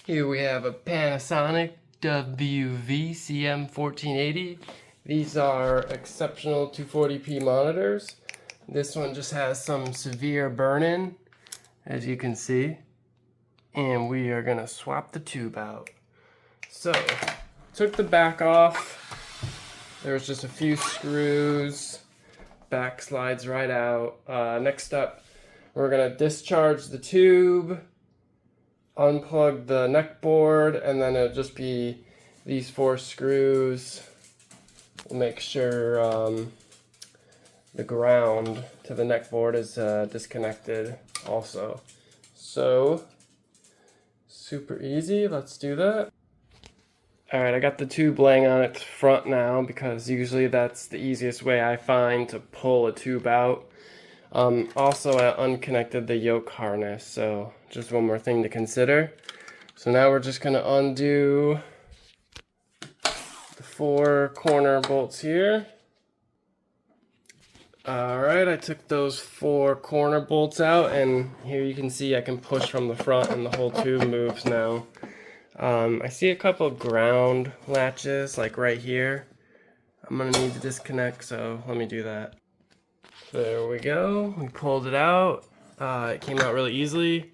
Here we have a Panasonic WV-CM1480. These are exceptional 240p monitors. This one just has some severe burn-in, as you can see. And we are gonna swap the tube out. So, took the back off. There's just a few screws. Back slides right out. Next up, we're gonna discharge the tube, unplug the neck board, and then it'll just be these 4 screws. We'll make sure the ground to the neck board is disconnected also. So, super easy, let's do that. Alright, I got the tube laying on its front now because usually that's the easiest way I find to pull a tube out. Also, I unconnected the yoke harness, so just one more thing to consider. So now we're just going to undo the 4 corner bolts here. Alright, I took those 4 corner bolts out, and here you can see I can push from the front and the whole tube moves now. I see a couple ground latches, like right here. I'm going to need to disconnect, so let me do that. There we go. We pulled it out. It came out really easily.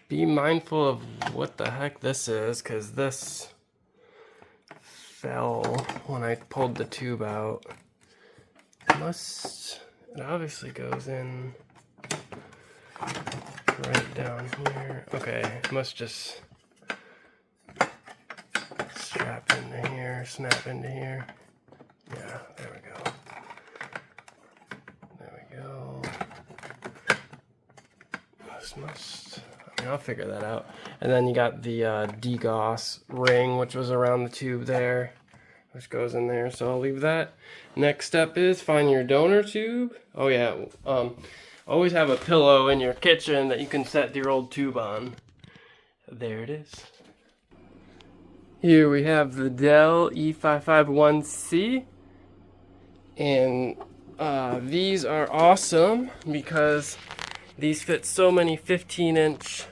Be mindful of what the heck this is, because this fell when I pulled the tube out. It obviously goes in right down here. Okay, it must just strap into here, snap into here. Yeah, there we go. There we go. I'll figure that out. And then you got the degauss ring, which was around the tube there, which goes in there, so I'll leave that. Next step is find your donor tube. Oh yeah, always have a pillow in your kitchen that you can set your old tube on. There it is. Here we have the Dell E551C, and these are awesome because these fit so many 15-inch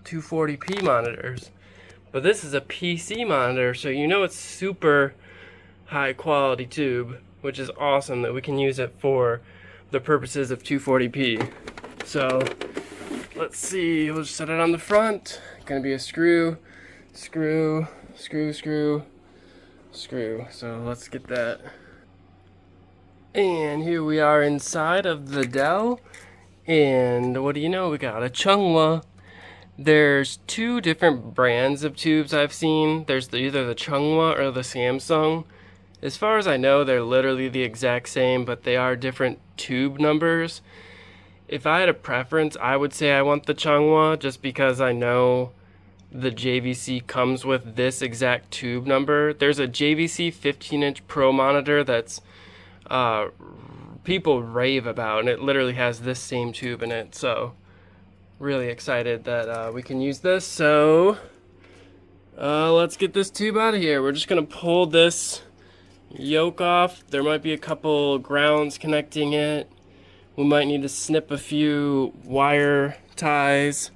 240p monitors. But this is a PC monitor, so you know it's super high quality tube, which is awesome that we can use it for the purposes of 240p. So let's see, we'll just set it on the front. Gonna be a screw, screw, screw, screw, screw. So let's get that. And here we are inside of the Dell. And what do you know? We got a Chunghwa. There's 2 different brands of tubes I've seen. There's either the Chunghwa or the Samsung. As far as I know, they're literally the exact same, but they are different tube numbers. If I had a preference, I would say I want the Chunghwa, just because I know the JVC comes with this exact tube number. There's a JVC 15-inch Pro monitor that's people rave about, and it literally has this same tube in it. So really excited that we can use this. So let's get this tube out of here. We're just gonna pull this yoke off. There might be a couple grounds connecting it. We might need to snip a few wire ties.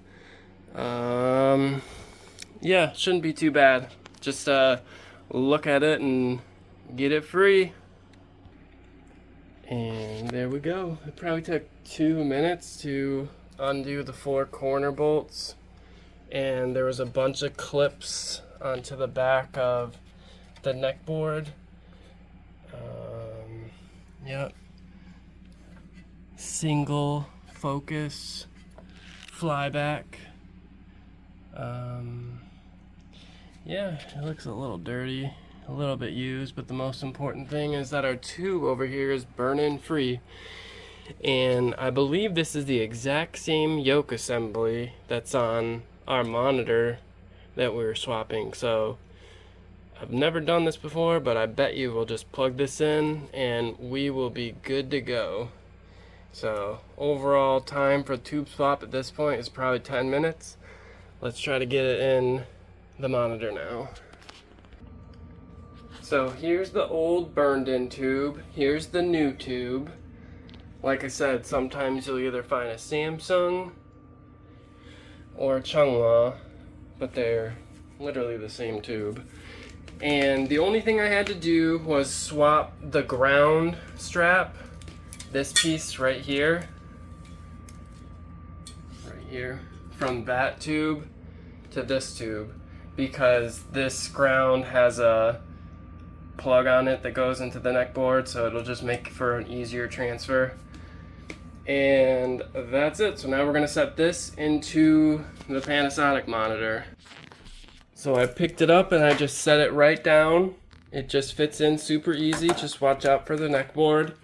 Yeah, shouldn't be too bad. Just look at it and get it free. And there we go. It probably took 2 minutes to undo the 4 corner bolts. And there was a bunch of clips onto the back of the neck board. Yep. Single focus flyback. Yeah, it looks a little dirty, a little bit used, but the most important thing is that our tube over here is burn-in free. And I believe this is the exact same yoke assembly that's on our monitor that we were swapping. So I've never done this before, but I bet you we'll just plug this in and we will be good to go. So overall time for tube swap at this point is probably 10 minutes. Let's try to get it in the monitor now. So here's the old burned in tube, here's the new tube. Like I said, sometimes you'll either find a Samsung or a Chunghwa but they're literally the same tube. And the only thing I had to do was swap the ground strap, this piece right here, from that tube to this tube, because this ground has a plug on it that goes into the neck board, so it'll just make for an easier transfer. And that's it. So now we're gonna set this into the Panasonic monitor. So I picked it up and I just set it right down. It just fits in super easy. Just watch out for the neck board.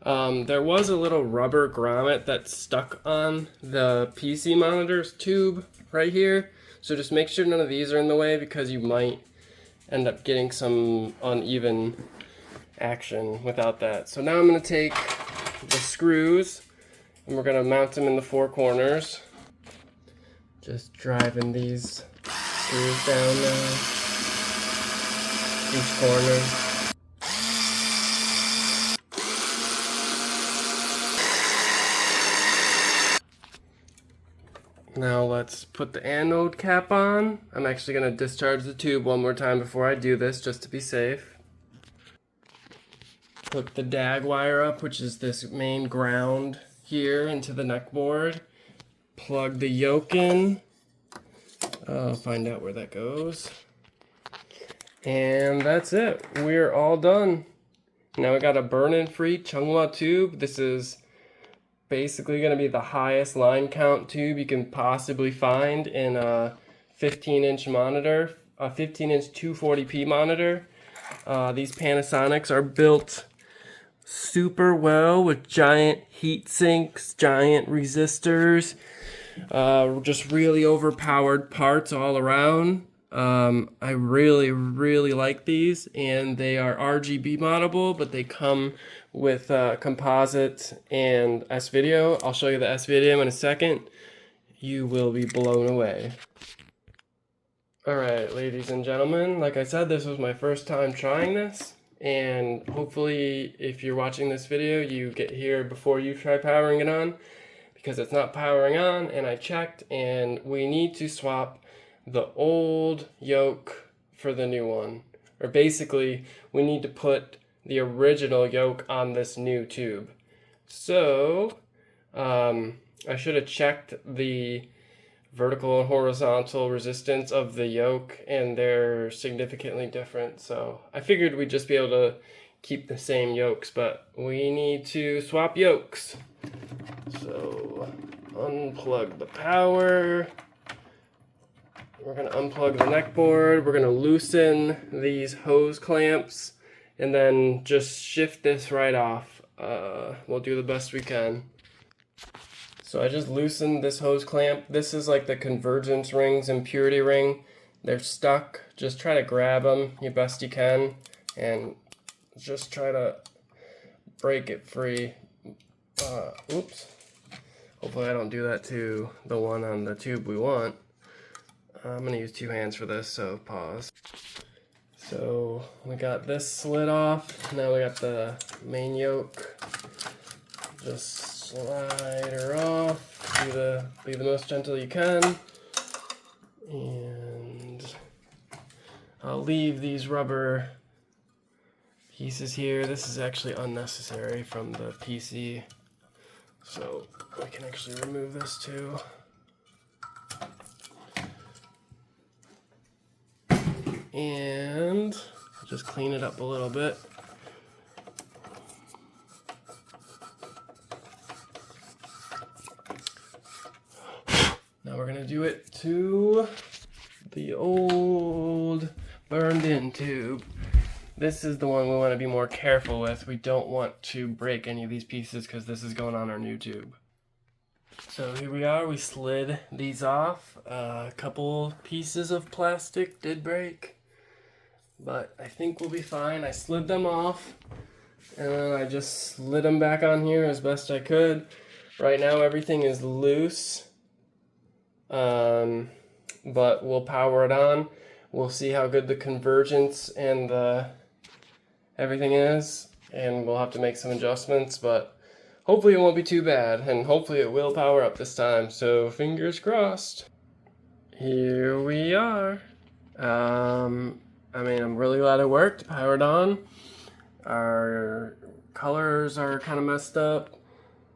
There was a little rubber grommet that stuck on the PC monitor's tube right here. So just make sure none of these are in the way, because you might end up getting some uneven action without that. So now I'm going to take the screws and we're going to mount them in the four corners. Just driving these screws down now, each corner. Now let's put the anode cap on. I'm actually going to discharge the tube one more time before I do this, just to be safe. Hook the DAG wire up, which is this main ground here, into the neck board. Plug the yoke in. I'll find out where that goes. And that's it. We're all done. Now we got a burn-in free Chunghwa tube. This is basically going to be the highest line count tube you can possibly find in a 15-inch monitor, a 15-inch 240p monitor. These Panasonics are built super well with giant heat sinks, giant resistors, just really overpowered parts all around. I really like these, and they are RGB moddable, but they come with composite and S-video. I'll show you the S-video in a second. You will be blown away. Alright, ladies and gentlemen, like I said, this was my first time trying this, and hopefully if you're watching this video, you get here before you try powering it on, because it's not powering on, and I checked, and we need to swap the old yoke for the new one. Or basically, we need to put the original yoke on this new tube. So, I should have checked the vertical and horizontal resistance of the yoke, and they're significantly different. So I figured we'd just be able to keep the same yokes, but we need to swap yokes. So unplug the power. We're going to unplug the neck board. We're going to loosen these hose clamps and then just shift this right off. We'll do the best we can. So I just loosened this hose clamp. This is like the convergence rings and purity ring. They're stuck. Just try to grab them the best you can and just try to break it free. Oops. Hopefully I don't do that to the one on the tube we want. I'm going to use two hands for this, so pause. So we got this slid off. Now we got the main yoke. Just slide her off. Be the most gentle you can. And I'll leave these rubber pieces here. This is actually unnecessary from the PC. So we can actually remove this too. And just clean it up a little bit. Now we're going to do it to the old burned-in tube. This is the one we want to be more careful with. We don't want to break any of these pieces because this is going on our new tube. So here we are. We slid these off. A couple pieces of plastic did break, but I think we'll be fine. I slid them off, and then I just slid them back on here as best I could. Right now everything is loose, but we'll power it on. We'll see how good the convergence and everything is, and we'll have to make some adjustments, but hopefully it won't be too bad, and hopefully it will power up this time, so fingers crossed. here we are. I mean, I'm really glad it worked, powered on. Our colors are kind of messed up.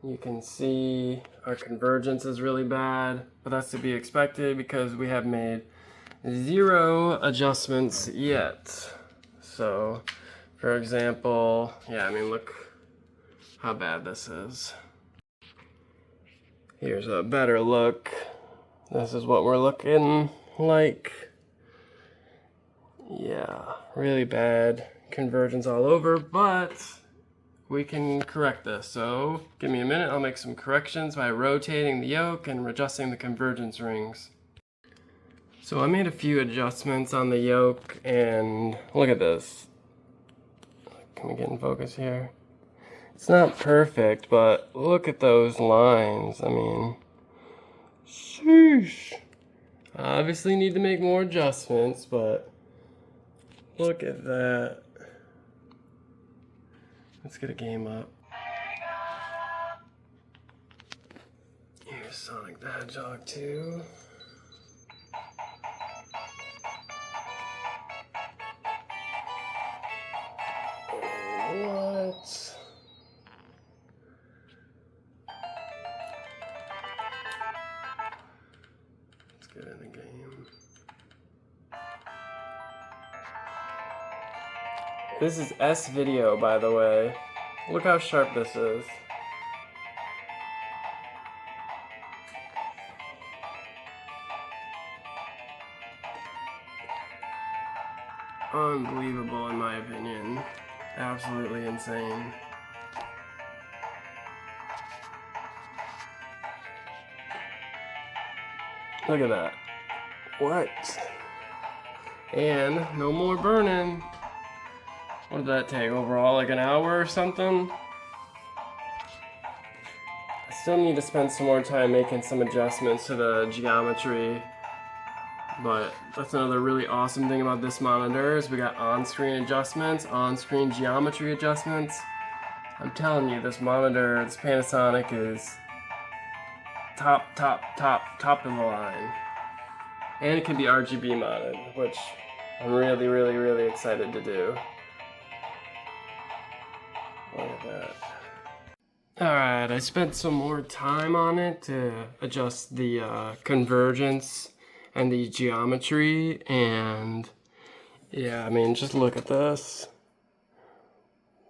You can see our convergence is really bad, but that's to be expected because we have made 0 adjustments yet. So, for example, yeah, I mean, look how bad this is. Here's a better look. This is what we're looking like. Yeah, really bad convergence all over, but we can correct this. So give me a minute, I'll make some corrections by rotating the yoke and adjusting the convergence rings. So I made a few adjustments on the yoke, and look at this. Can we get in focus here? It's not perfect, but look at those lines. I mean, sheesh. I obviously need to make more adjustments, but look at that. Let's get a game up. Here's Sonic the Hedgehog 2. What? Let's get in the game. This is S video, by the way. Look how sharp this is. Unbelievable in my opinion. Absolutely insane. Look at that. What? And no more burning. What did that take overall? Like an hour or something? I still need to spend some more time making some adjustments to the geometry. But that's another really awesome thing about this monitor is we got on-screen adjustments, on-screen geometry adjustments. I'm telling you, this monitor, this Panasonic is top of the line. And it can be RGB modded, which I'm really excited to do. Look at that. Alright, I spent some more time on it to adjust the convergence and the geometry, and yeah, I mean, just look at this.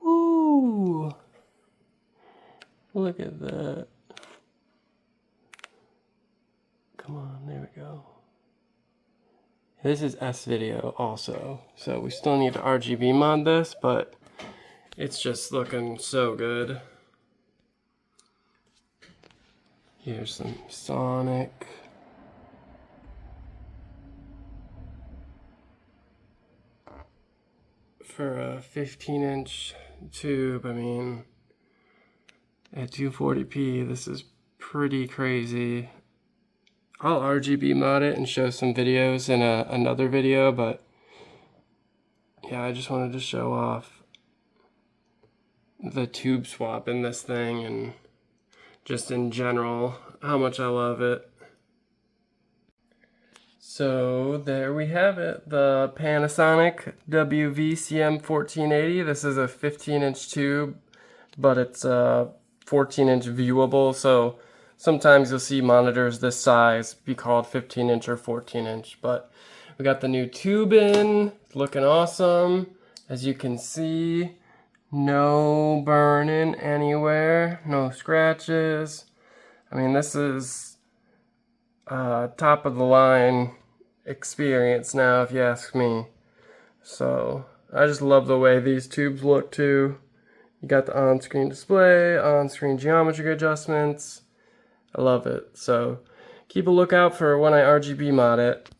Woo! Look at that. Come on, there we go. This is S video also, so we still need to RGB mod this, but it's just looking so good. Here's some Sonic. For a 15-inch tube, I mean, at 240p, this is pretty crazy. I'll RGB mod it and show some videos in another video, but yeah, I just wanted to show off the tube swap in this thing and just in general how much I love it. So there we have it, the Panasonic WV-CM1480. This is a 15-inch tube, but it's 14-inch viewable, so sometimes you'll see monitors this size be called 15-inch or 14-inch, but we got the new tube in, looking awesome. As you can see, no burning anywhere, no scratches. I mean, this is top of the line experience now, if you ask me. So I just love the way these tubes look too. You got the on-screen display, on-screen geometry adjustments. I love it. So keep a lookout for when I RGB mod it.